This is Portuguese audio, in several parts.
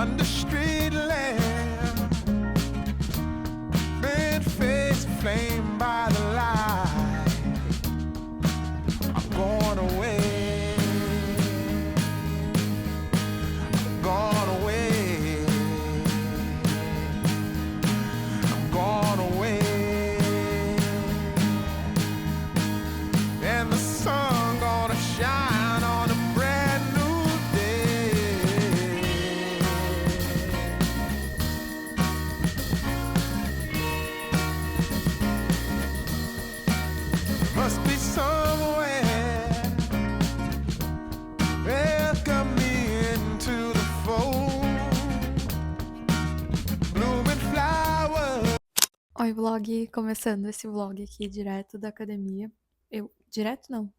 under street lamp, bed face flamed by the light. I'm going away, gone away, I'm gone away, and the sun gonna shine on a brand new day. Must be somewhere welcome me into the fold, blooming flowers. Oi, vlog, começando esse vlog aqui direto da academia. Direto não.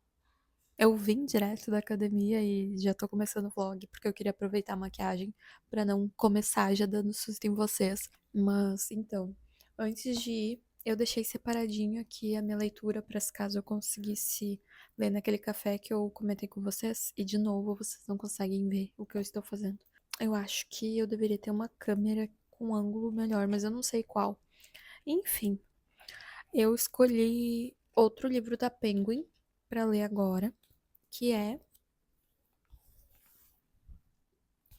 Eu vim direto da academia e já tô começando o vlog porque eu queria aproveitar a maquiagem pra não começar já dando susto em vocês. Mas então, antes de ir, eu deixei separadinho aqui a minha leitura para se caso eu conseguisse ler naquele café que eu comentei com vocês e de novo vocês não conseguem ver o que eu estou fazendo. Eu acho que eu deveria ter uma câmera com um ângulo melhor, mas eu não sei qual. Enfim, eu escolhi outro livro da Penguin pra ler agora, que é.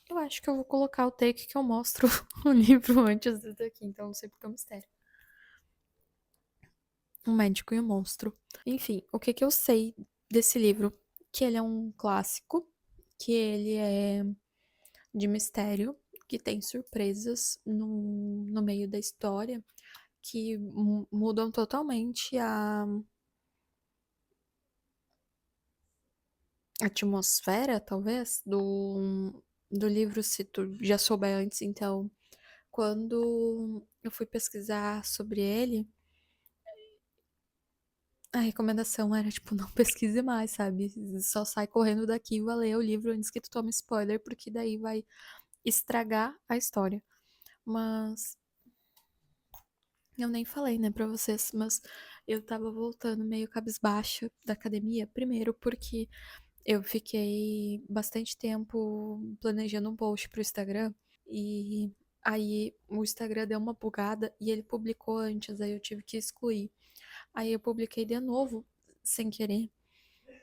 Eu acho que eu vou colocar o take que eu mostro o livro antes desse daqui, então não sei porque é um mistério. Um médico e um monstro. Enfim, o que que eu sei desse livro? Que ele é um clássico, que ele é de mistério, que tem surpresas no meio da história, que mudam totalmente a atmosfera, talvez, do livro, se tu já souber antes. Então, quando eu fui pesquisar sobre ele, a recomendação era, tipo, não pesquise mais, sabe? Só sai correndo daqui e vai ler o livro antes que tu tome spoiler, porque daí vai estragar a história. Mas eu nem falei, né, pra vocês, mas eu tava voltando meio cabisbaixa da academia, primeiro porque eu fiquei bastante tempo planejando um post pro Instagram e aí o Instagram deu uma bugada e ele publicou antes, aí eu tive que excluir. Aí eu publiquei de novo, sem querer,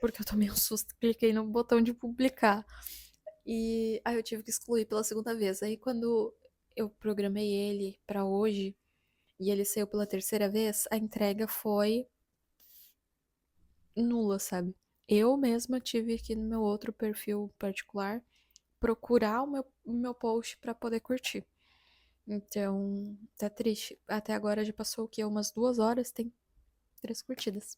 porque eu tomei um susto, cliquei no botão de publicar. E aí eu tive que excluir pela segunda vez. Aí quando eu programei ele pra hoje e ele saiu pela terceira vez, a entrega foi nula, sabe? Eu mesma tive aqui no meu outro perfil particular procurar o meu post pra poder curtir. Então, tá triste. Até agora já passou o quê? Umas 2 horas, tem 3 curtidas.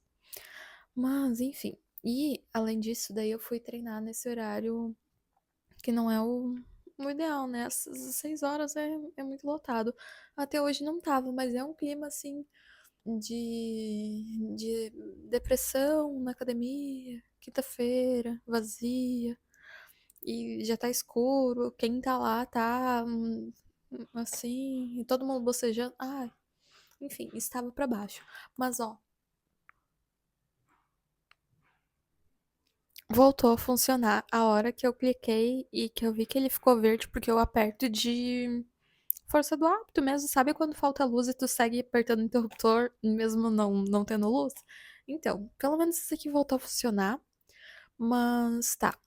Mas, enfim. E, além disso, daí eu fui treinar nesse horário que não é o ideal, né? Às 6 horas é muito lotado. Até hoje não tava, mas é um clima assim de depressão na academia, quinta-feira, vazia, e já tá escuro, quem tá lá tá assim, e todo mundo bocejando. Ai, enfim, estava pra baixo. Mas ó, voltou a funcionar a hora que eu cliquei e que eu vi que ele ficou verde, porque eu aperto de força do hábito mesmo. Sabe quando falta luz e tu segue apertando o interruptor mesmo não tendo luz? Então, pelo menos isso aqui voltou a funcionar. Mas tá.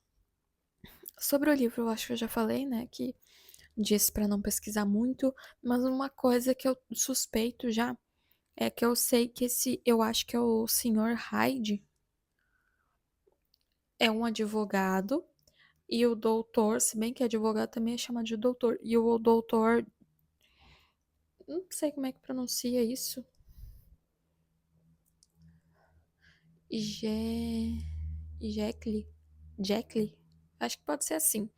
Sobre o livro, eu acho que eu já falei, né? Que disse pra não pesquisar muito. Mas uma coisa que eu suspeito já é que eu sei que eu acho que é o Sr. Hyde, é um advogado. E o doutor, se bem que advogado também é chamado de doutor. E o doutor, não sei como é que pronuncia isso. Jekyll? Jekyll? Acho que pode ser assim.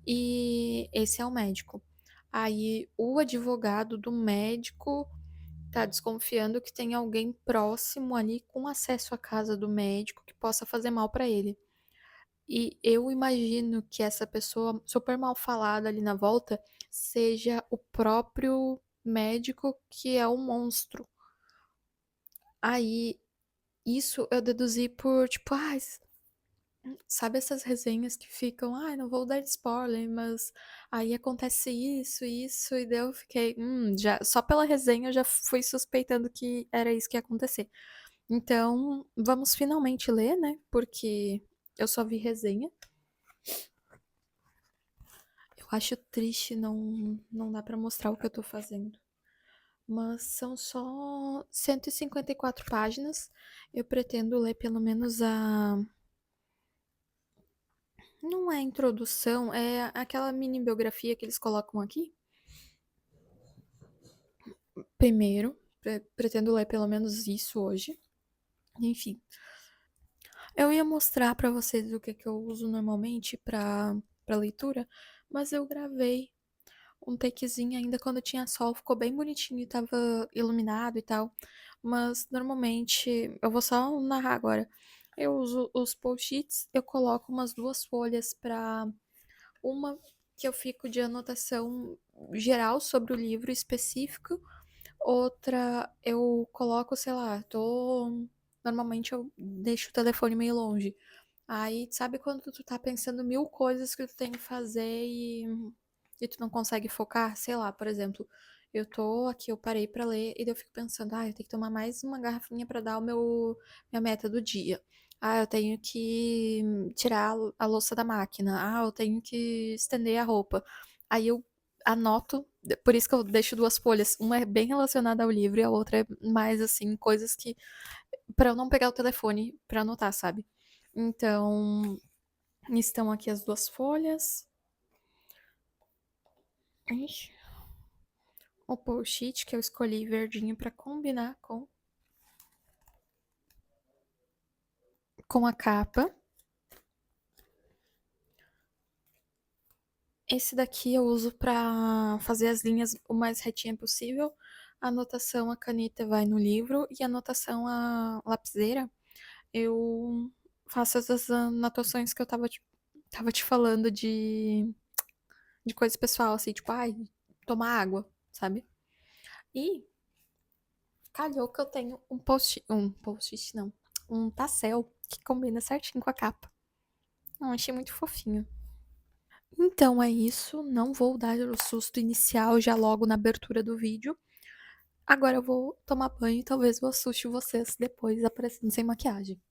E esse é o médico. Aí o advogado do médico tá desconfiando que tem alguém próximo ali com acesso à casa do médico que possa fazer mal pra ele. E eu imagino que essa pessoa super mal falada ali na volta seja o próprio médico que é o monstro. Aí isso eu deduzi por tipo, Sabe essas resenhas que ficam, ai, não vou dar spoiler, mas aí acontece isso, e daí eu fiquei, já, só pela resenha eu já fui suspeitando que era isso que ia acontecer. Então, vamos finalmente ler, né? Porque eu só vi resenha. Eu acho triste não dá pra mostrar o que eu tô fazendo. Mas são só 154 páginas. Eu pretendo ler pelo menos a. Não é a introdução, é aquela mini biografia que eles colocam aqui. Primeiro, pretendo ler pelo menos isso hoje. Enfim, eu ia mostrar pra vocês o que eu uso normalmente pra leitura, mas eu gravei um takezinho ainda quando tinha sol, ficou bem bonitinho e tava iluminado e tal. Mas normalmente, eu vou só narrar agora. Eu uso os post-its, eu coloco umas 2 folhas pra uma que eu fico de anotação geral sobre o livro específico, outra eu coloco, sei lá, tô. Normalmente eu deixo o telefone meio longe. Aí, sabe quando tu tá pensando mil coisas que tu tem que fazer e tu não consegue focar? Sei lá, por exemplo, eu tô aqui, eu parei pra ler e daí eu fico pensando, eu tenho que tomar mais uma garrafinha pra dar minha meta do dia. Eu tenho que tirar a louça da máquina. Eu tenho que estender a roupa. Aí eu anoto, por isso que eu deixo 2 folhas. Uma é bem relacionada ao livro e a outra é mais assim, coisas que pra eu não pegar o telefone pra anotar, sabe? Então, estão aqui as 2 folhas. Ixi. O post-it que eu escolhi verdinho pra combinar com a capa. Esse daqui eu uso pra fazer as linhas o mais retinha possível. A anotação, a caneta vai no livro e a anotação, a lapiseira, eu faço essas anotações que eu tava te falando de coisa pessoal, assim, tipo, tomar água, sabe? E calhou que eu tenho um post-it não, um tassel que combina certinho com a capa. Eu achei muito fofinho. Então é isso, não vou dar o susto inicial já logo na abertura do vídeo. Agora eu vou tomar banho e talvez eu assuste vocês depois aparecendo sem maquiagem.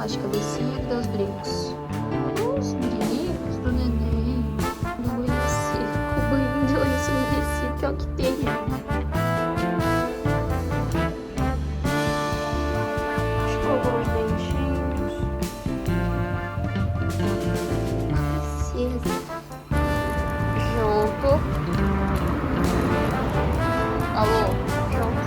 lá de cabecinha, cadê os brincos? Os brincos do neném. Não esse, o banho de olho enrijecido, que é o que tem. Escovou os dentinhos. Princesa. Junto. Alô? Junto.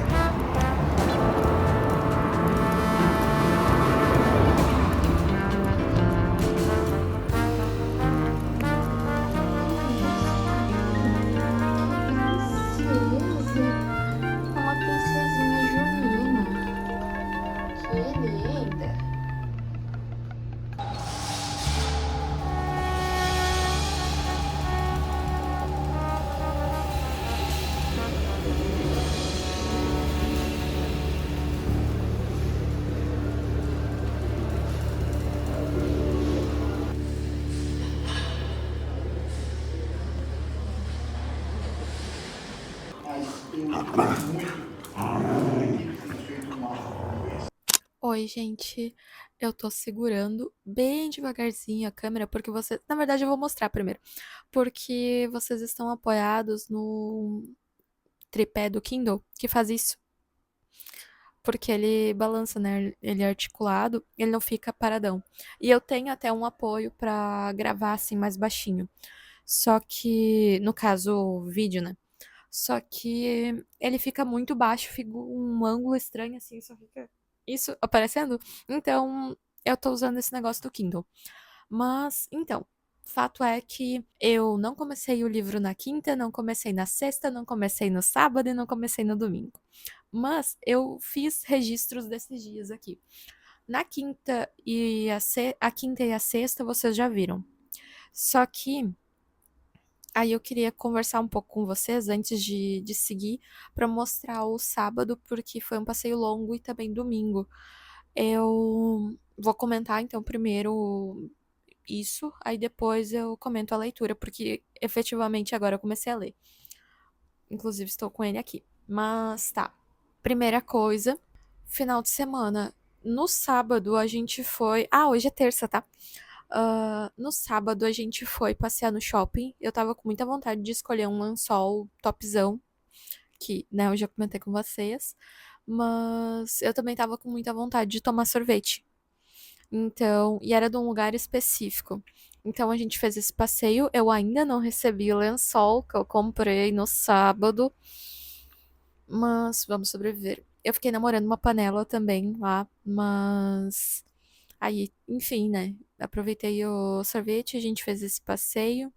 Uma princesinha junina. Que linda. Oi, gente. Eu tô segurando bem devagarzinho a câmera, porque você. Na verdade, eu vou mostrar primeiro. Porque vocês estão apoiados no tripé do Kindle, que faz isso. Porque ele balança, né? Ele é articulado, ele não fica paradão. E eu tenho até um apoio pra gravar assim mais baixinho. Só que, no caso, o vídeo, né? Só que ele fica muito baixo, fica um ângulo estranho assim, só fica isso aparecendo. Então, eu tô usando esse negócio do Kindle. Mas, então, fato é que eu não comecei o livro na quinta, não comecei na sexta, não comecei no sábado e não comecei no domingo. Mas eu fiz registros desses dias aqui. Na quinta e a quinta e a sexta vocês já viram. Só que aí eu queria conversar um pouco com vocês antes de seguir para mostrar o sábado, porque foi um passeio longo e também domingo. Eu vou comentar então primeiro isso, aí depois eu comento a leitura, porque efetivamente agora eu comecei a ler. Inclusive estou com ele aqui. Mas tá. Primeira coisa, final de semana. No sábado a gente foi. Ah, hoje é terça, tá? No sábado a gente foi passear no shopping. Eu tava com muita vontade de escolher um lençol topzão, que, né, eu já comentei com vocês. Mas eu também tava com muita vontade de tomar sorvete. Então, e era de um lugar específico. Então a gente fez esse passeio. Eu ainda não recebi o lençol que eu comprei no sábado, mas vamos sobreviver. Eu fiquei namorando uma panela também lá, mas aí, enfim, né? Aproveitei o sorvete, a gente fez esse passeio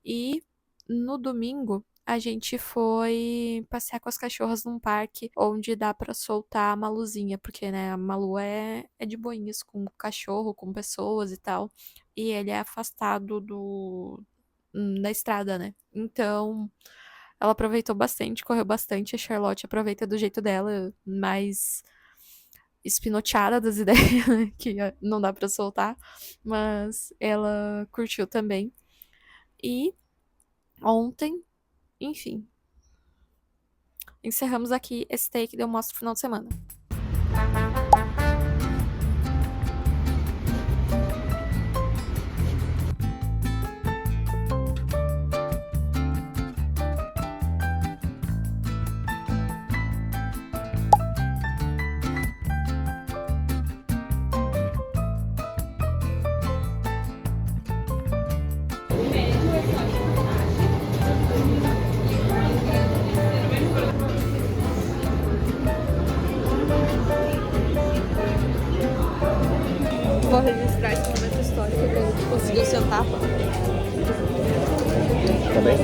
e no domingo a gente foi passear com as cachorras num parque onde dá pra soltar a Maluzinha, porque, né, a Malu é de boinhas com cachorro, com pessoas e tal, e ele é afastado da estrada, né? Então, ela aproveitou bastante, correu bastante. A Charlotte aproveita do jeito dela, mais espinoteada das ideias, né, que não dá pra soltar, mas ela curtiu também. E ontem, enfim, encerramos aqui esse take que eu mostro no final de semana. Vou registrar esse momento histórico que a gente conseguiu sentar. Tá bem?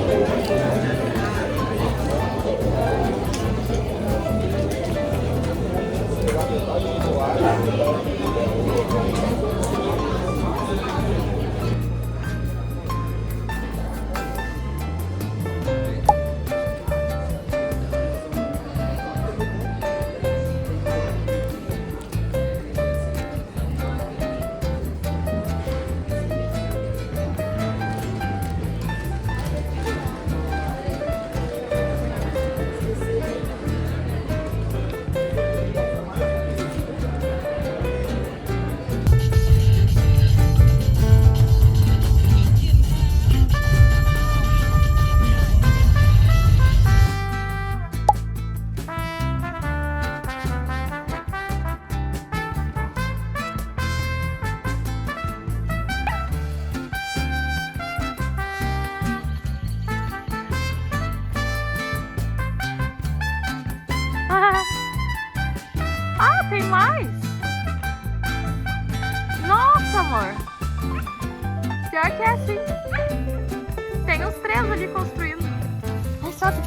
amor? Pior que é assim. Tem uns 3 ali construindo. Ai, sobe.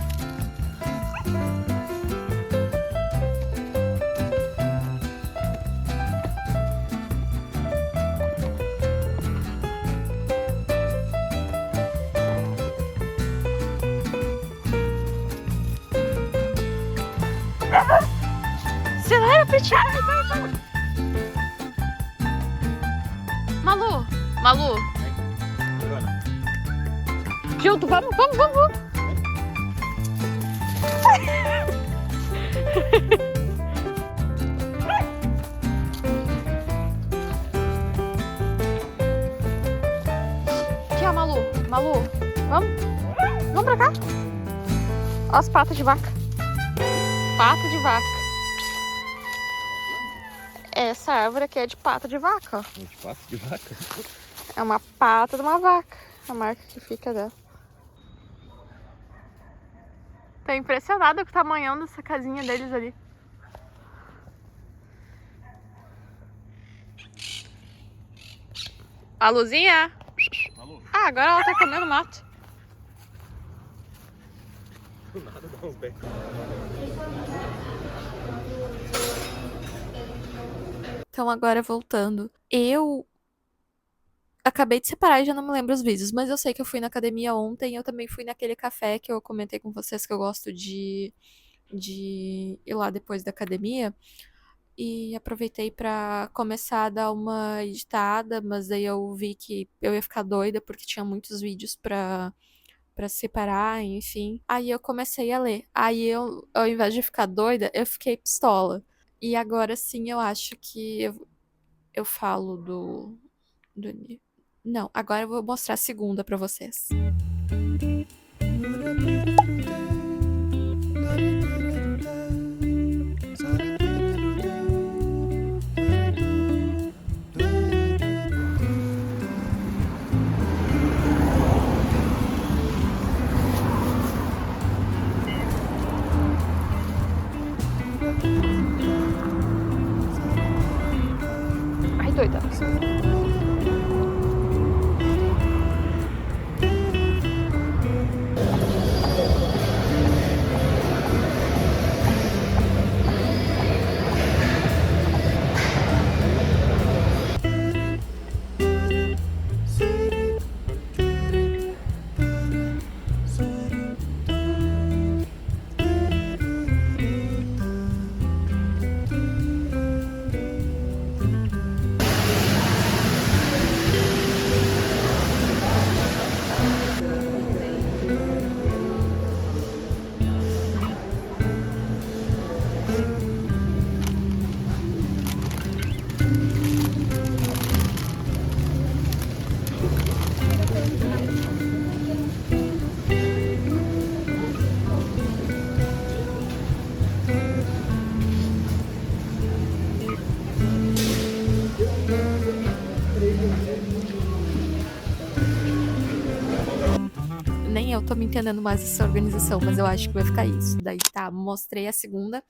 Acelera, Petinho. Vai. Malu. Junto, vamos. Aqui, ó, Malu. Vamos pra cá. Ó as patas de vaca. Pata de vaca. Essa árvore aqui é de pata de vaca, ó. De pata de vaca? É uma pata de uma vaca. A marca que fica dela. Tô impressionada com o tamanhão dessa casinha deles ali. A Luzinha? Ah, agora ela tá comendo mato. Nada, dá uns becos. Então agora voltando. Eu acabei de separar e já não me lembro os vídeos, mas eu sei que eu fui na academia ontem. Eu também fui naquele café que eu comentei com vocês que eu gosto de ir lá depois da academia. E aproveitei pra começar a dar uma editada, mas aí eu vi que eu ia ficar doida porque tinha muitos vídeos pra separar, enfim. Aí eu comecei a ler. Aí eu, ao invés de ficar doida, eu fiquei pistola. E agora sim eu acho que eu falo do. Não, agora eu vou mostrar a segunda pra vocês. Ai, doida. Nem eu tô me entendendo mais essa organização, mas eu acho que vai ficar isso. Daí tá, mostrei a segunda.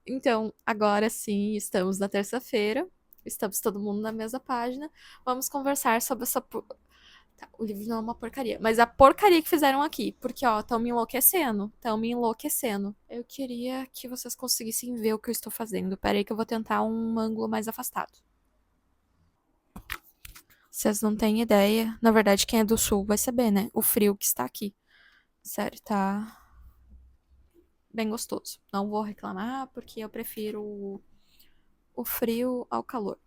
Então, agora sim, estamos na terça-feira. Estamos todo mundo na mesma página. Vamos conversar sobre essa. Tá, o livro não é uma porcaria, mas a porcaria que fizeram aqui. Porque, ó, estão me enlouquecendo. Estão me enlouquecendo. Eu queria que vocês conseguissem ver o que eu estou fazendo. Peraí, que eu vou tentar um ângulo mais afastado. Vocês não têm ideia. Na verdade, quem é do sul vai saber, né? O frio que está aqui. Sério, tá bem gostoso. Não vou reclamar, porque eu prefiro o frio ao calor.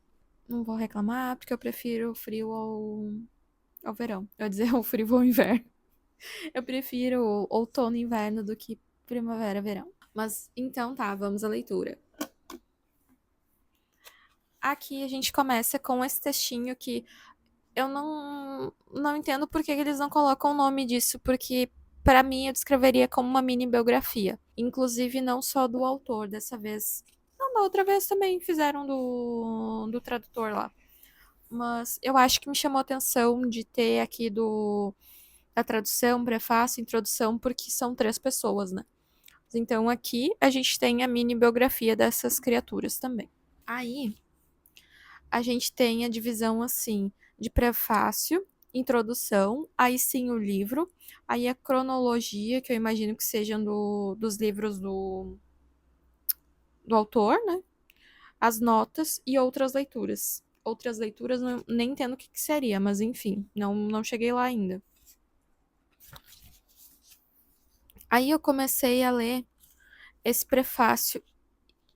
Não vou reclamar, porque eu prefiro o frio ao verão. Eu ia dizer o frio ao inverno. Eu prefiro outono e inverno do que primavera, verão. Mas então tá, vamos à leitura. Aqui a gente começa com esse textinho que eu não entendo por que eles não colocam o nome disso, porque pra mim eu descreveria como uma mini biografia. Inclusive não só do autor, dessa vez. Não, da outra vez também fizeram do tradutor lá. Mas eu acho que me chamou a atenção de ter aqui da tradução, prefácio, introdução, porque são 3 pessoas, né? Então aqui a gente tem a mini biografia dessas criaturas também. Aí a gente tem a divisão assim de prefácio, introdução, aí sim o livro, aí a cronologia, que eu imagino que sejam dos livros do autor, né? As notas e outras leituras. Outras leituras nem entendo o que seria, mas enfim, não cheguei lá ainda. Aí eu comecei a ler esse prefácio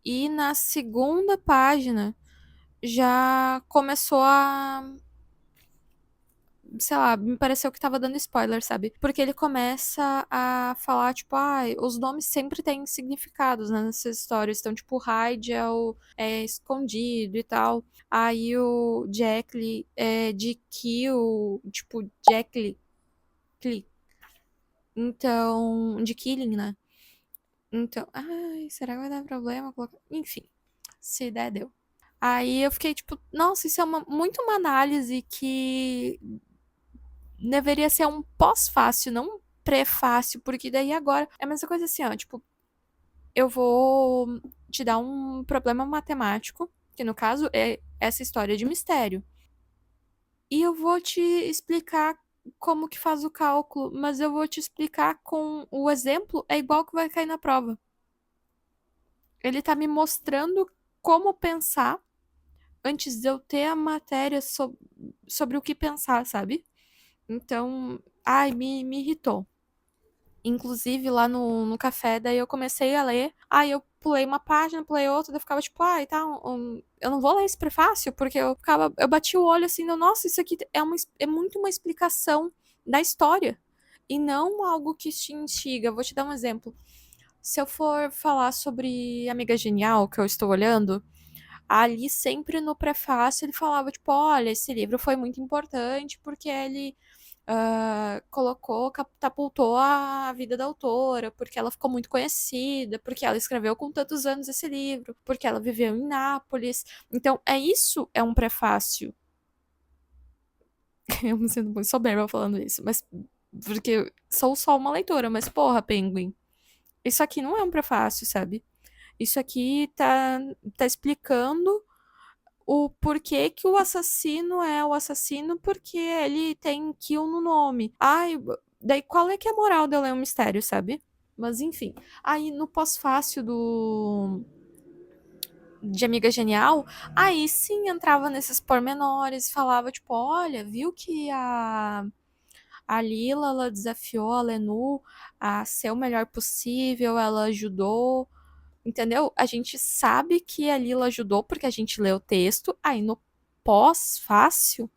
e na segunda página já começou a, sei lá, me pareceu que tava dando spoiler, sabe? Porque ele começa a falar, tipo, os nomes sempre têm significados, né, nessas histórias. Então, tipo, o Hyde é escondido e tal. Aí o Jack é de Kill, tipo, Jack. Então, de Killing, né? Então, será que vai dar problema? Enfim, se der, deu. Aí eu fiquei tipo, nossa, isso é muito uma análise que deveria ser um pós-fácil, não um prefácio, porque daí agora é a mesma coisa assim, ó, tipo, eu vou te dar um problema matemático, que no caso é essa história de mistério. E eu vou te explicar como que faz o cálculo, mas eu vou te explicar com o exemplo, é igual que vai cair na prova. Ele tá me mostrando como pensar antes de eu ter a matéria sobre o que pensar, sabe? Então, me irritou. Inclusive, lá no café, daí eu comecei a ler. Aí eu pulei uma página, pulei outra, daí eu ficava tipo, tá, eu não vou ler esse prefácio, porque eu bati o olho assim, nossa, isso aqui é muito uma explicação da história. E não algo que te instiga. Vou te dar um exemplo. Se eu for falar sobre Amiga Genial, que eu estou olhando, ali sempre no prefácio ele falava, tipo, olha, esse livro foi muito importante porque ele catapultou a vida da autora, porque ela ficou muito conhecida, porque ela escreveu com tantos anos esse livro, porque ela viveu em Nápoles. Então, é um prefácio. Eu me sinto muito soberba falando isso, mas porque eu sou só uma leitora, mas porra, Penguin. Isso aqui não é um prefácio, sabe? Isso aqui tá explicando o porquê que o assassino é o assassino, porque ele tem kill no nome. Daí qual é que é a moral de eu ler um mistério, sabe? Mas enfim. Aí no pós-fácil de Amiga Genial, aí sim entrava nesses pormenores, falava tipo, olha, viu que a Lila, ela desafiou a Lenu a ser o melhor possível, ela ajudou. Entendeu? A gente sabe que a Lila ajudou porque a gente lê o texto, aí no pós-fácil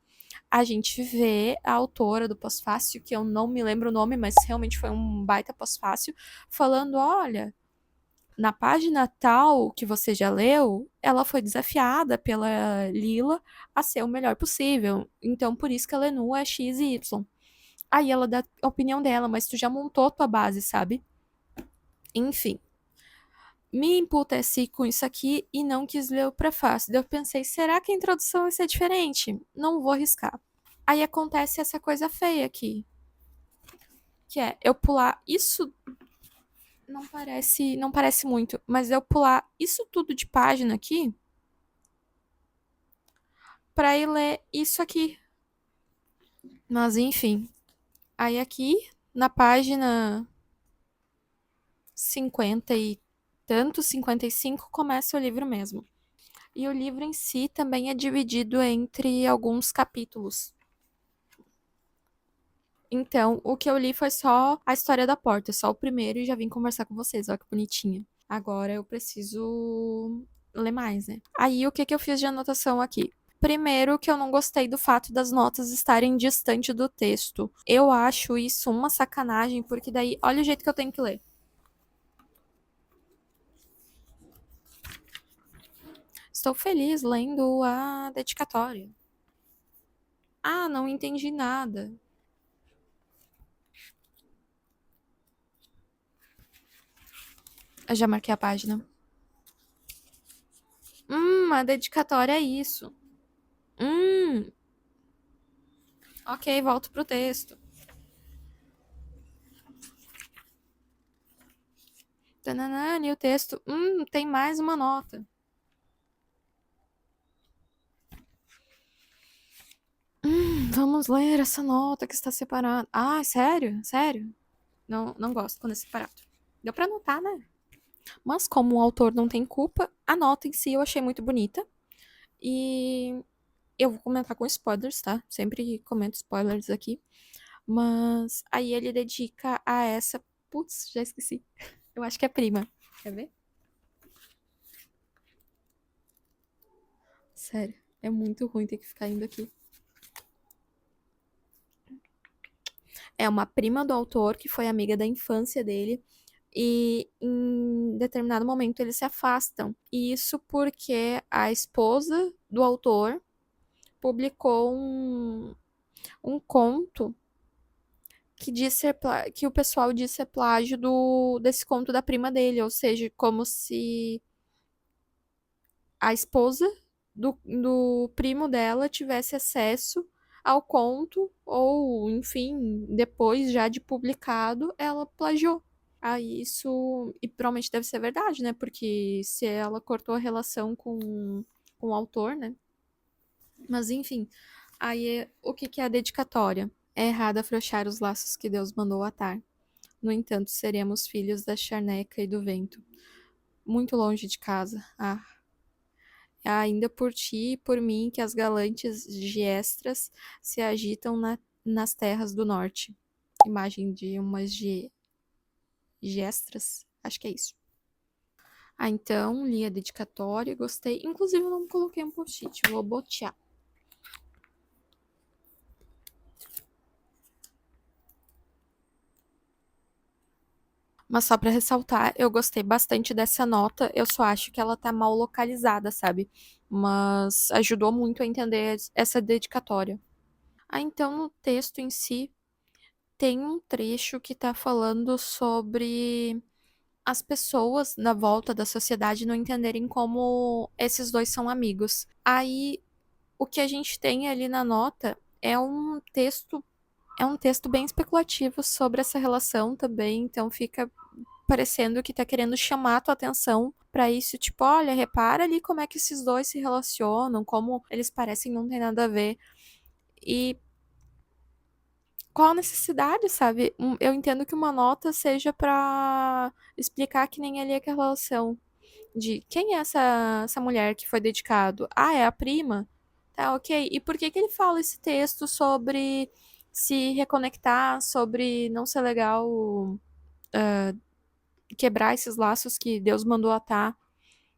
a gente vê a autora do pós-fácil, que eu não me lembro o nome, mas realmente foi um baita pós-fácil, falando, olha, na página tal que você já leu, ela foi desafiada pela Lila a ser o melhor possível. Então, por isso que a Lenu é X e Y. Aí ela dá a opinião dela, mas tu já montou tua base, sabe? Enfim, me emputeci com isso aqui e não quis ler o prefácio. Daí eu pensei, será que a introdução vai ser diferente? Não vou arriscar. Aí acontece essa coisa feia aqui, que é eu pular isso não parece muito, mas eu pular isso tudo de página aqui para ir ler isso aqui. Mas enfim, aí aqui na página 50 e tanto, 55, começa o livro mesmo. E o livro em si também é dividido entre alguns capítulos. Então, o que eu li foi só a história da porta, só o primeiro, e já vim conversar com vocês, olha que bonitinho. Agora eu preciso ler mais, né? Aí, o que que eu fiz de anotação aqui? Primeiro, que eu não gostei do fato das notas estarem distante do texto. Eu acho isso uma sacanagem, porque daí, olha o jeito que eu tenho que ler. Estou feliz lendo a dedicatória. Não entendi nada. Eu já marquei a página. A dedicatória é isso. Ok, volto pro texto. Tananã, e o texto. Tem mais uma nota. Vamos ler essa nota que está separada. Ah, sério? Sério? Não, não gosto quando é separado. Deu pra notar, né? Mas como o autor não tem culpa, a nota em si eu achei muito bonita. E eu vou comentar com spoilers, tá? Sempre comento spoilers aqui. Mas aí ele dedica a essa. Putz, já esqueci. Eu acho que é prima. Quer ver? Sério, é muito ruim ter que ficar indo aqui. É uma prima do autor que foi amiga da infância dele. E em determinado momento eles se afastam. E isso porque a esposa do autor publicou um conto que diz ser que o pessoal diz ser plágio desse conto da prima dele, ou seja, como se a esposa do primo dela tivesse acesso ao conto, ou, enfim, depois já de publicado, ela plagiou. Aí isso. E provavelmente deve ser verdade, né? Porque se ela cortou a relação com o autor, né? Mas enfim. Aí o que é a dedicatória? É errado afrouxar os laços que Deus mandou atar. No entanto, seremos filhos da charneca e do vento. Muito longe de casa. Ah, ainda por ti e por mim que as galantes giestras se agitam nas terras do norte. Imagem de umas giestras. Acho que é isso. Ah, então, li a dedicatória, gostei. Inclusive, eu não coloquei um post-it, vou botear. Mas só pra ressaltar, eu gostei bastante dessa nota. Eu só acho que ela tá mal localizada, sabe? Mas ajudou muito a entender essa dedicatória. Ah, então no texto em si tem um trecho que tá falando sobre as pessoas na volta da sociedade não entenderem como esses dois são amigos. Aí o que a gente tem ali na nota é um texto bem especulativo sobre essa relação também, então fica parecendo que tá querendo chamar a tua atenção pra isso, tipo, olha, repara ali como é que esses dois se relacionam, como eles parecem não ter nada a ver. E qual a necessidade, sabe? Eu entendo que uma nota seja pra explicar que nem ali aquela relação de quem é essa mulher que foi dedicado? Ah, é a prima? Tá, ok. E por que que ele fala esse texto sobre se reconectar, sobre não ser legal quebrar esses laços que Deus mandou atar,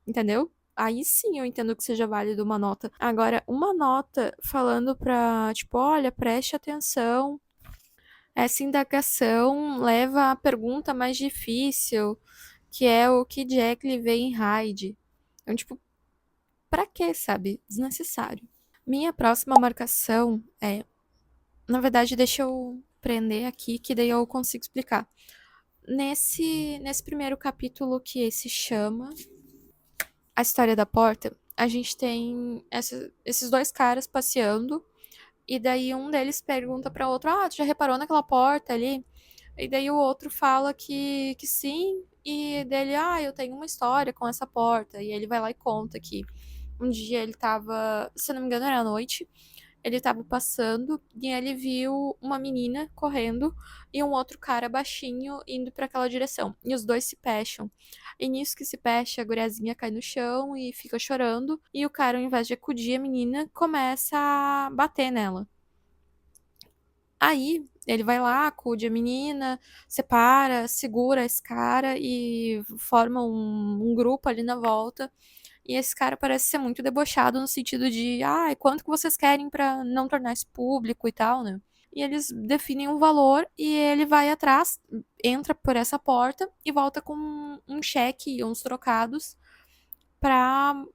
entendeu? Aí sim eu entendo que seja válido uma nota. Agora, uma nota falando pra, tipo, olha, preste atenção. Essa indagação leva à pergunta mais difícil, que é o que Jack lhe vê em Hyde. Então, tipo, pra quê, sabe? Desnecessário. Minha próxima marcação é. Na verdade, deixa eu prender aqui, que daí eu consigo explicar. Nesse primeiro capítulo que se chama A História da Porta, a gente tem esses dois caras passeando, e daí um deles pergunta para outro: Ah, tu já reparou naquela porta ali? E daí o outro fala que sim, e dele: Ah, eu tenho uma história com essa porta. E ele vai lá e conta que um dia ele tava, se não me engano, era à noite. Ele tava passando e ele viu uma menina correndo e um outro cara baixinho indo para aquela direção. E os dois se pecham. E nisso que se pecha, a guriazinha cai no chão e fica chorando. E o cara, ao invés de acudir a menina, começa a bater nela. Aí ele vai lá, acude a menina, separa, segura esse cara e forma um grupo ali na volta. E esse cara parece ser muito debochado no sentido de, ah, quanto que vocês querem pra não tornar isso público e tal, né? E eles definem um valor e ele vai atrás, entra por essa porta e volta com um cheque e uns trocados pra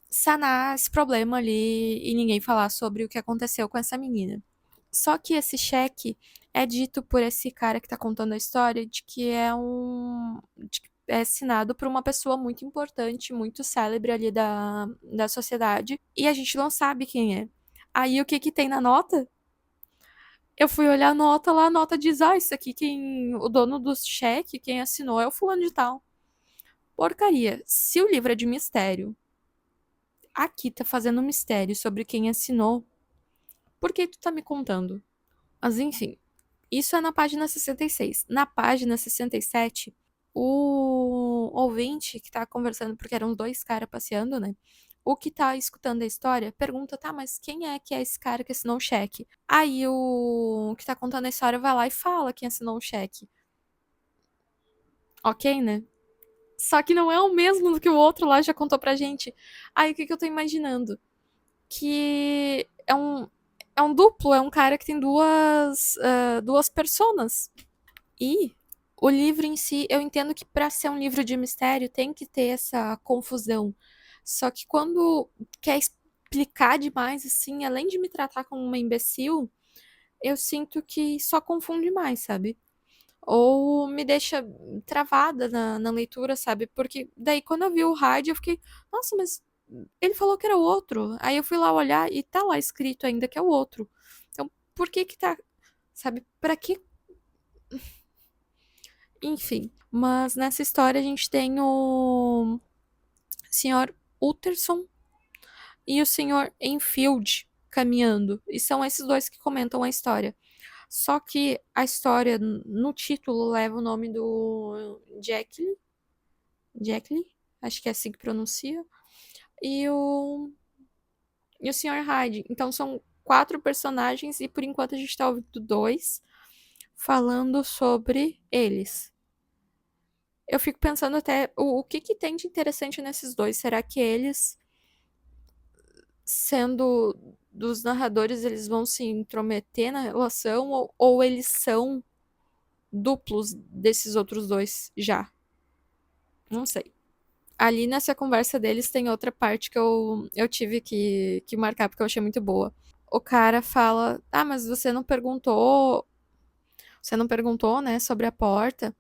sanar esse problema ali e ninguém falar sobre o que aconteceu com essa menina. Só que esse cheque é dito por esse cara que tá contando a história de que é assinado por uma pessoa muito importante, muito célebre ali da sociedade, e a gente não sabe quem é. Aí o que que tem na nota? Eu fui olhar a nota lá, a nota diz: Ah, isso aqui o dono do cheque, quem assinou é o fulano de tal. Porcaria. Se o livro é de mistério, aqui tá fazendo um mistério sobre quem assinou. Por que tu tá me contando? Mas enfim, isso é na página 66. Na página 67, o ouvinte que tá conversando, porque eram dois caras passeando, né? O que tá escutando a história pergunta, tá, mas quem é que é esse cara que assinou o cheque? Aí o que tá contando a história vai lá e fala quem assinou o cheque. Ok, né? Só que não é o mesmo do que o outro lá já contou pra gente. Aí o que eu tô imaginando? Que é um duplo, é um cara que tem duas personas. E o livro em si, eu entendo que para ser um livro de mistério tem que ter essa confusão. Só que quando quer explicar demais, assim, além de me tratar como uma imbecil, eu sinto que só confunde mais, sabe? Ou me deixa travada na leitura, sabe? Porque daí quando eu vi o rádio, eu fiquei, nossa, mas ele falou que era o outro. Aí eu fui lá olhar e tá lá escrito ainda que é o outro. Então, por que que tá, sabe? Pra que enfim, mas nessa história a gente tem o senhor Utterson e o senhor Enfield caminhando. E são esses dois que comentam a história. Só que a história no título leva o nome do Jackley, acho que é assim que pronuncia, e o senhor Hyde. Então são quatro personagens e por enquanto a gente tá ouvindo dois falando sobre eles. Eu fico pensando até o que que tem de interessante nesses dois. Será que eles, sendo dos narradores, eles vão se intrometer na relação ou eles são duplos desses outros dois já? Não sei. Ali nessa conversa deles tem outra parte que eu tive que marcar porque eu achei muito boa. O cara fala: Ah, mas você não perguntou, né, sobre a porta?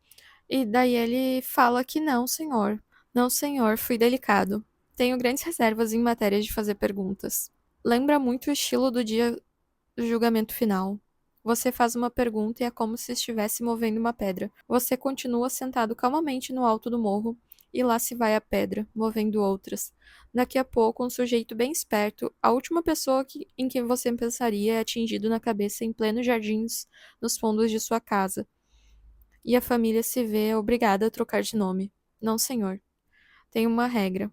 E daí ele fala que não, senhor. Não, senhor, fui delicado. Tenho grandes reservas em matéria de fazer perguntas. Lembra muito o estilo do dia do julgamento final. Você faz uma pergunta e é como se estivesse movendo uma pedra. Você continua sentado calmamente no alto do morro e lá se vai a pedra, movendo outras. Daqui a pouco, um sujeito bem esperto, a última pessoa em quem você pensaria é atingido na cabeça em plenos jardins nos fundos de sua casa e a família se vê obrigada a trocar de nome. Não, senhor. Tem uma regra.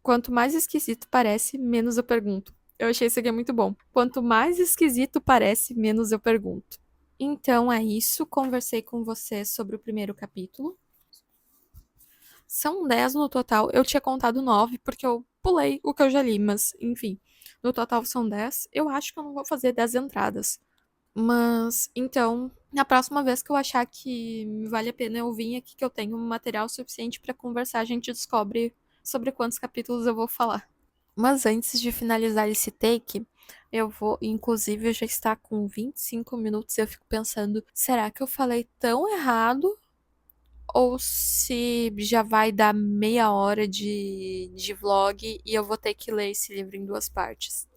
Quanto mais esquisito parece, menos eu pergunto. Eu achei isso aqui muito bom. Quanto mais esquisito parece, menos eu pergunto. Então é isso. Conversei com você sobre o primeiro capítulo. São 10 no total. Eu tinha contado 9 porque eu pulei o que eu já li, mas enfim. No total são 10. Eu acho que eu não vou fazer 10 entradas. Mas, então, na próxima vez que eu achar que vale a pena eu vir aqui, que eu tenho material suficiente para conversar, a gente descobre sobre quantos capítulos eu vou falar. Mas antes de finalizar esse take, eu vou, inclusive, já está com 25 minutos e eu fico pensando, será que eu falei tão errado? Ou se já vai dar meia hora de vlog e eu vou ter que ler esse livro em duas partes.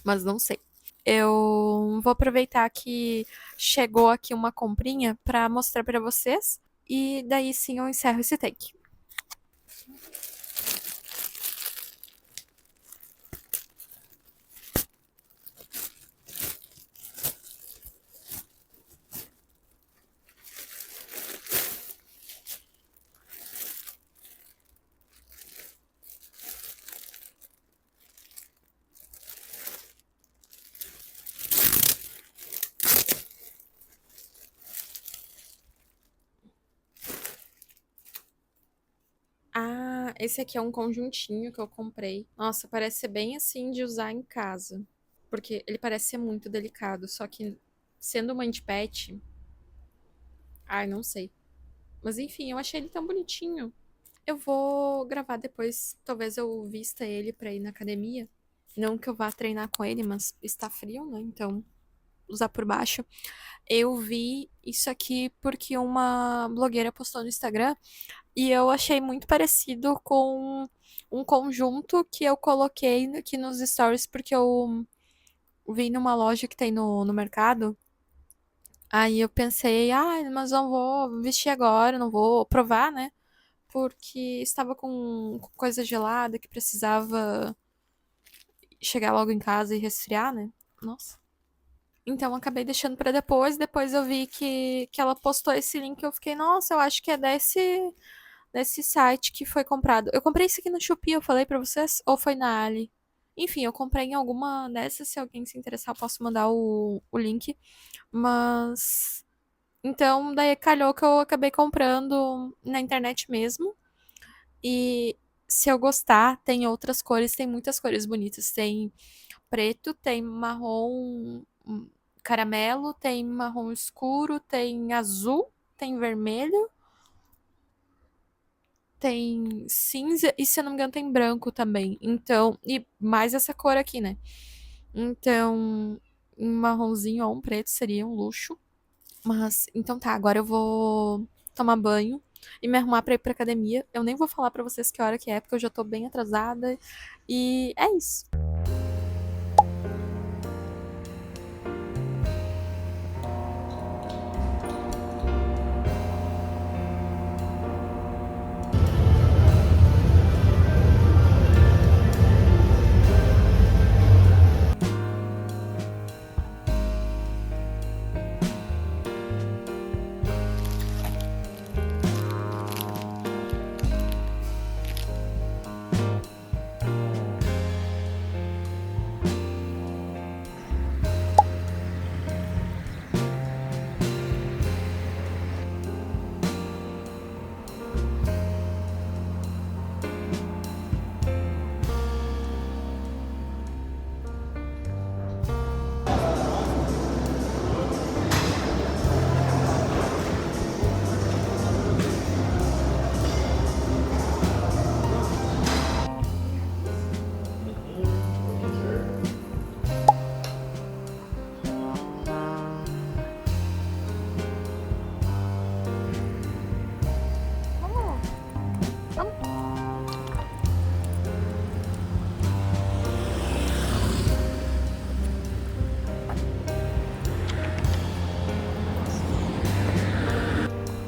Mas não sei. Eu vou aproveitar que chegou aqui uma comprinha para mostrar para vocês e daí sim eu encerro esse take. Ah, esse aqui é um conjuntinho que eu comprei. Nossa, parece ser bem assim de usar em casa, porque ele parece ser muito delicado, só que sendo mãe de pet, ai, não sei. Mas enfim, eu achei ele tão bonitinho. Eu vou gravar depois, talvez eu vista ele pra ir na academia. Não que eu vá treinar com ele, mas está frio, né? Então, usar por baixo. Eu vi isso aqui porque uma blogueira postou no Instagram e eu achei muito parecido com um conjunto que eu coloquei aqui nos stories porque eu vi numa loja que tem no mercado. Aí eu pensei, ah, mas não vou vestir agora, não vou provar, né? Porque estava com coisa gelada que precisava chegar logo em casa e resfriar, né? Nossa. Então, eu acabei deixando pra depois. Depois eu vi que ela postou esse link. Eu fiquei, nossa, eu acho que é desse site que foi comprado. Eu comprei isso aqui no Shopee, eu falei pra vocês? Ou foi na Ali? Enfim, eu comprei em alguma dessas. Se alguém se interessar, eu posso mandar o link. Mas. Então, daí calhou que eu acabei comprando na internet mesmo. E se eu gostar, tem outras cores, tem muitas cores bonitas. Tem preto, tem marrom caramelo, tem marrom escuro, tem azul, tem vermelho, tem cinza e se eu não me engano tem branco também. Então, e mais essa cor aqui, né? Então, um marronzinho ou um preto seria um luxo. Mas, então tá, agora eu vou tomar banho e me arrumar pra ir pra academia. Eu nem vou falar pra vocês que hora que é, porque eu já tô bem atrasada. E é isso.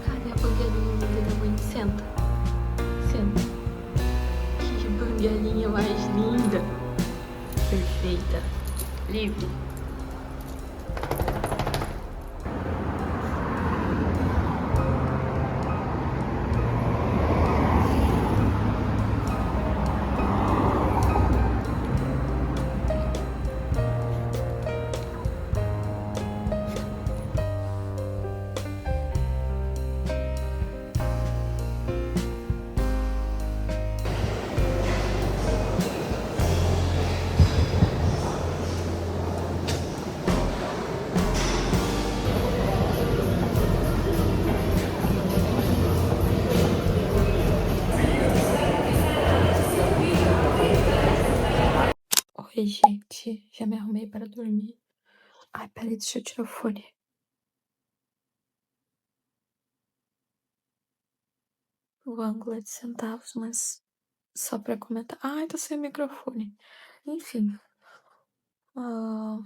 Cadê a banguelinha da mãe? Senta. Senta. Que banguelinha mais linda. Perfeita. Livre. Oi, gente. Já me arrumei para dormir. Ai, peraí, deixa eu tirar o fone. O ângulo é de centavos, mas só pra comentar. Ai, tá sem microfone. Enfim. ah,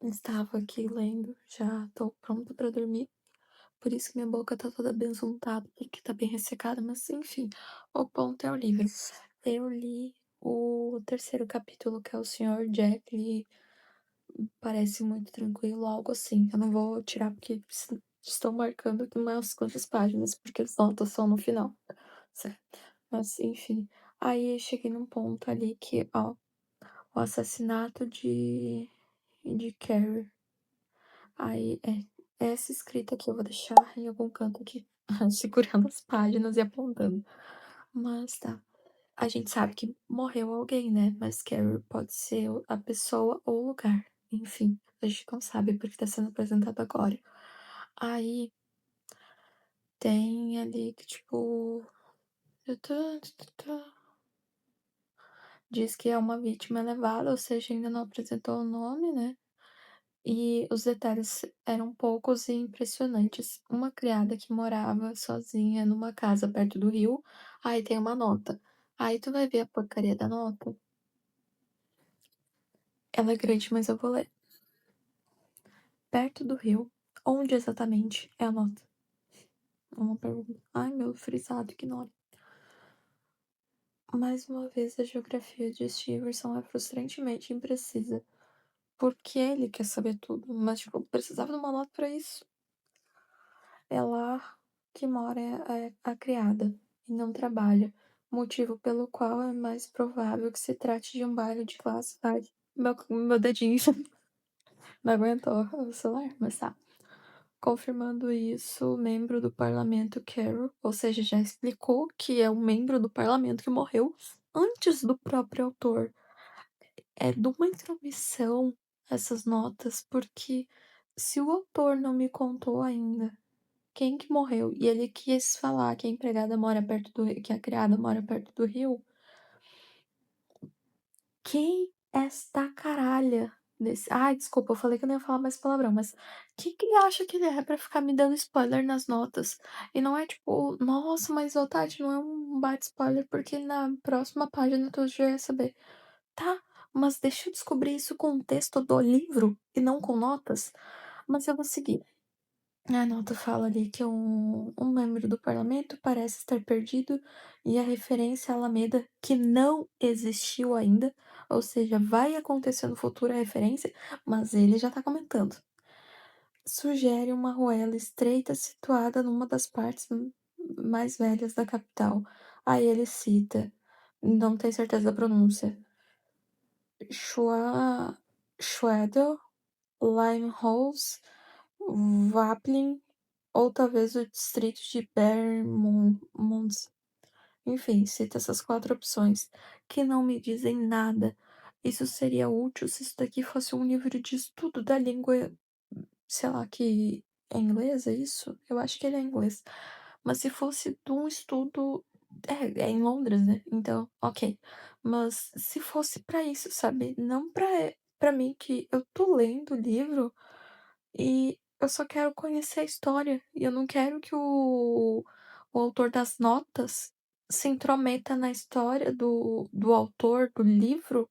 Estava aqui lendo. Já tô pronta pra dormir. Por isso que minha boca tá toda besuntada, porque tá bem ressecada. Mas, enfim. O ponto é o livro. Eu li o terceiro capítulo, que é o Senhor Jack. Ele parece muito tranquilo, algo assim. Eu não vou tirar porque estou marcando aqui umas quantas páginas, porque as notas são no final, certo? Mas, enfim. Aí eu cheguei num ponto ali que, ó, o assassinato de Carrie. Aí, essa escrita aqui eu vou deixar em algum canto aqui, segurando as páginas e apontando. Mas tá. A gente sabe que morreu alguém, né? Mas Carrie pode ser a pessoa ou o lugar. Enfim, a gente não sabe porque tá sendo apresentado agora. Aí tem ali que, tipo. Diz que é uma vítima elevada, ou seja, ainda não apresentou o nome, né? E os detalhes eram poucos e impressionantes. Uma criada que morava sozinha numa casa perto do rio. Aí tem uma nota. Aí tu vai ver a porcaria da nota. Ela é grande, mas eu vou ler. Perto do rio. Onde exatamente é a nota? Uma pergunta. Ai, meu frisado, ignora. Mais uma vez, a geografia de Stevenson é frustrantemente imprecisa. porque ele quer saber tudo. Mas, tipo, precisava de uma nota pra isso. É lá que mora a criada e não trabalha, motivo pelo qual é mais provável que se trate de um baile de classe. Ai, meu dedinho não aguentou o celular, mas tá. Confirmando isso, o membro do parlamento Carol, ou seja, já explicou que é um membro do parlamento que morreu antes do próprio autor. É de uma intromissão essas notas, porque se o autor não me contou ainda quem que morreu e ele quis falar que a empregada mora perto do rio, que a criada mora perto do rio, quem é esta caralha desse. Ai, desculpa, eu falei que eu não ia falar mais palavrão, mas quem que ele acha que ele é pra ficar me dando spoiler nas notas? E não é tipo, nossa, mas ô Tati, não é um bate spoiler porque na próxima página tu já ia saber. Tá, mas deixa eu descobrir isso com o texto do livro e não com notas. Mas eu vou seguir. A nota fala ali que um membro do parlamento parece estar perdido e a referência à Alameda, que não existiu ainda, ou seja, vai acontecer no futuro a referência, mas ele já tá comentando. Sugere uma ruela estreita situada numa das partes mais velhas da capital. Aí ele cita, não tenho certeza da pronúncia, Schwa, Schwedel, Limehouse, Wappling ou talvez o distrito de Vermont. Enfim, cita essas 4 opções, que não me dizem nada. Isso seria útil se isso daqui fosse um livro de estudo da língua, sei lá, que é inglês, é isso? Eu acho que ele é inglês. Mas se fosse de um estudo. É em Londres, né? Então, ok. Mas se fosse pra isso, sabe? Não pra mim que eu tô lendo o livro. E eu só quero conhecer a história. E eu não quero que o autor das notas se intrometa na história do autor do livro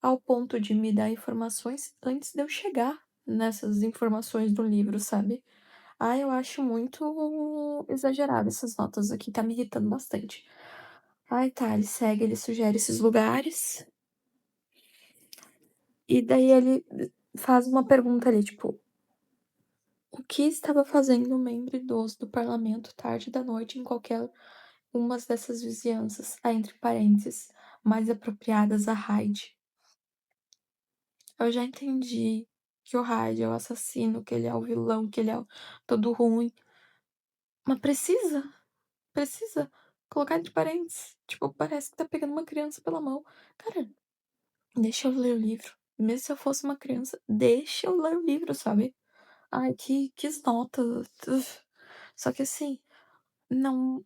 ao ponto de me dar informações antes de eu chegar nessas informações do livro, sabe? Ah, eu acho muito exagerado essas notas aqui, tá me irritando bastante. Ai, tá, ele segue, ele sugere esses lugares. E daí ele faz uma pergunta ali, tipo, o que estava fazendo um membro idoso do parlamento tarde da noite em qualquer uma dessas vizinhanças, entre parênteses, mais apropriadas a Hyde? Eu já entendi que o Hyde é o assassino, que ele é o vilão, que ele é todo ruim. Mas precisa colocar entre parênteses. Tipo, parece que tá pegando uma criança pela mão. Cara, deixa eu ler o livro. Mesmo se eu fosse uma criança, deixa eu ler o livro, sabe? Ai, que notas. Só que assim, não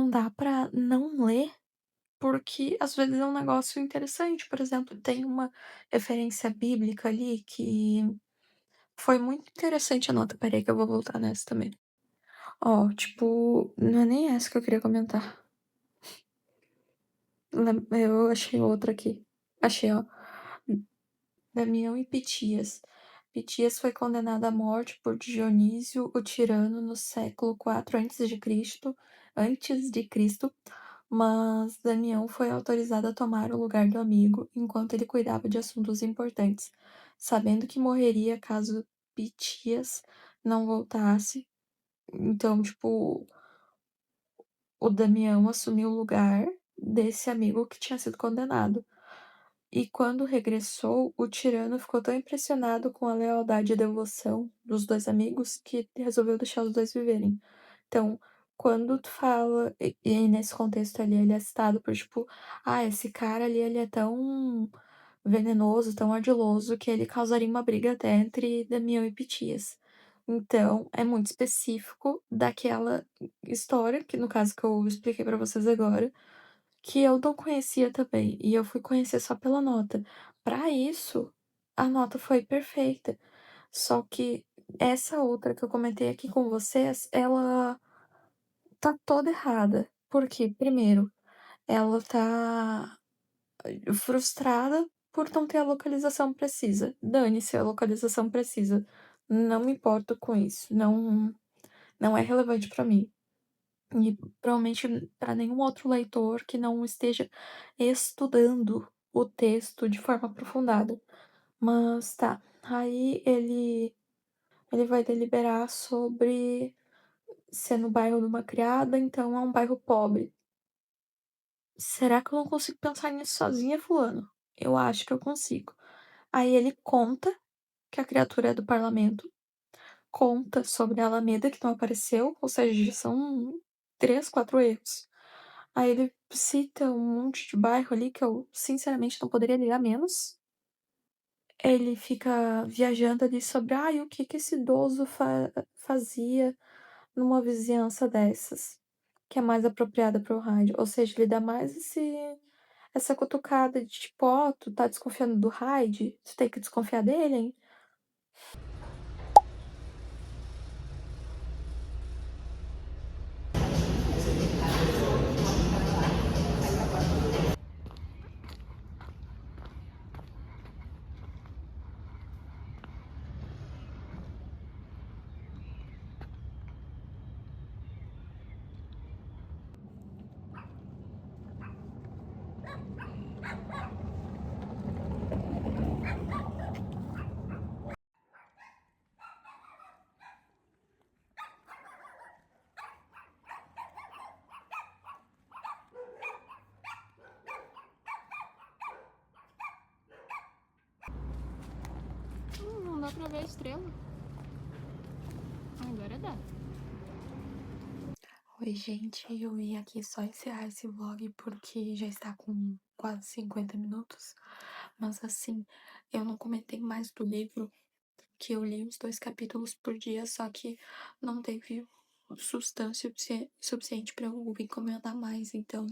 dá pra não ler, porque às vezes é um negócio interessante. Por exemplo, tem uma referência bíblica ali que foi muito interessante a nota. Peraí que eu vou voltar nessa também. Ó, tipo, não é nem essa que eu queria comentar. Eu achei outra aqui. Achei, ó. Damião e Pitias. Pitias foi condenado à morte por Dionísio o Tirano no século IV antes de Cristo, mas Damião foi autorizado a tomar o lugar do amigo enquanto ele cuidava de assuntos importantes. Sabendo que morreria caso Pitias não voltasse, então, tipo, o Damião assumiu o lugar desse amigo que tinha sido condenado. E quando regressou, o tirano ficou tão impressionado com a lealdade e devoção dos 2 amigos que resolveu deixar os 2 viverem. Então, quando tu fala, e nesse contexto ali, ele é citado por tipo, esse cara ali, ele é tão venenoso, tão ardiloso, que ele causaria uma briga até entre Damião e Pitias. Então, é muito específico daquela história, que no caso que eu expliquei pra vocês agora, que eu não conhecia também, e eu fui conhecer só pela nota. Para isso, a nota foi perfeita. Só que essa outra que eu comentei aqui com vocês, ela tá toda errada. Porque, primeiro, ela tá frustrada por não ter a localização precisa. Dane-se a localização precisa. Não me importo com isso. Não é relevante para mim. E provavelmente para nenhum outro leitor que não esteja estudando o texto de forma aprofundada. Mas tá. Aí ele vai deliberar sobre ser no bairro de uma criada, então é um bairro pobre. Será que eu não consigo pensar nisso sozinha, fulano? Eu acho que eu consigo. Aí ele conta que a criatura é do parlamento, conta sobre a Alameda que não apareceu, ou seja, já são 3, 4 erros. Aí ele cita um monte de bairro ali que eu, sinceramente, não poderia ligar menos. Ele fica viajando ali sobre, o que que esse idoso fazia numa vizinhança dessas, que é mais apropriada para o rádio. Ou seja, ele dá mais essa cutucada de tipo, ó, tu tá desconfiando do Hyde? Tu tem que desconfiar dele, hein? Não dá pra ver a estrela. Agora dá. Oi, gente, eu vim aqui só encerrar esse vlog porque já está com quase 50 minutos. Mas assim, eu não comentei mais do livro, que eu li os 2 capítulos por dia, só que não teve substância suficiente para eu encomendar mais. Então,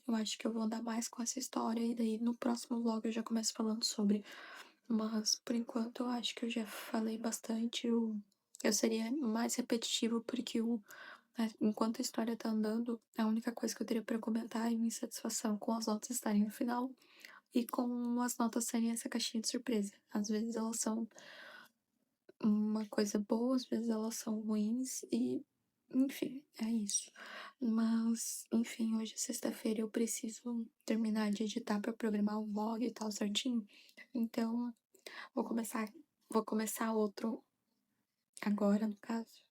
eu acho que eu vou andar mais com essa história e daí no próximo vlog eu já começo falando sobre. Mas por enquanto eu acho que eu já falei bastante. Eu seria mais repetitivo porque enquanto a história tá andando, a única coisa que eu teria pra comentar é minha insatisfação com as notas estarem no final e com as notas serem essa caixinha de surpresa. Às vezes elas são uma coisa boa, às vezes elas são ruins e, enfim, é isso. Mas, enfim, hoje é sexta-feira, eu preciso terminar de editar pra programar o vlog e tal certinho. Então, vou começar outro agora, no caso.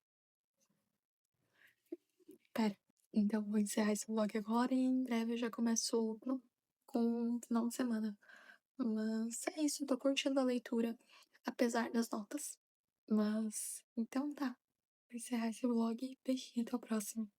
Pera. Então, vou encerrar esse vlog agora e em breve eu já começo outro com o final de semana. Mas é isso, eu tô curtindo a leitura, apesar das notas. Mas, então tá. Vou encerrar esse vlog. Beijinho, até o próximo.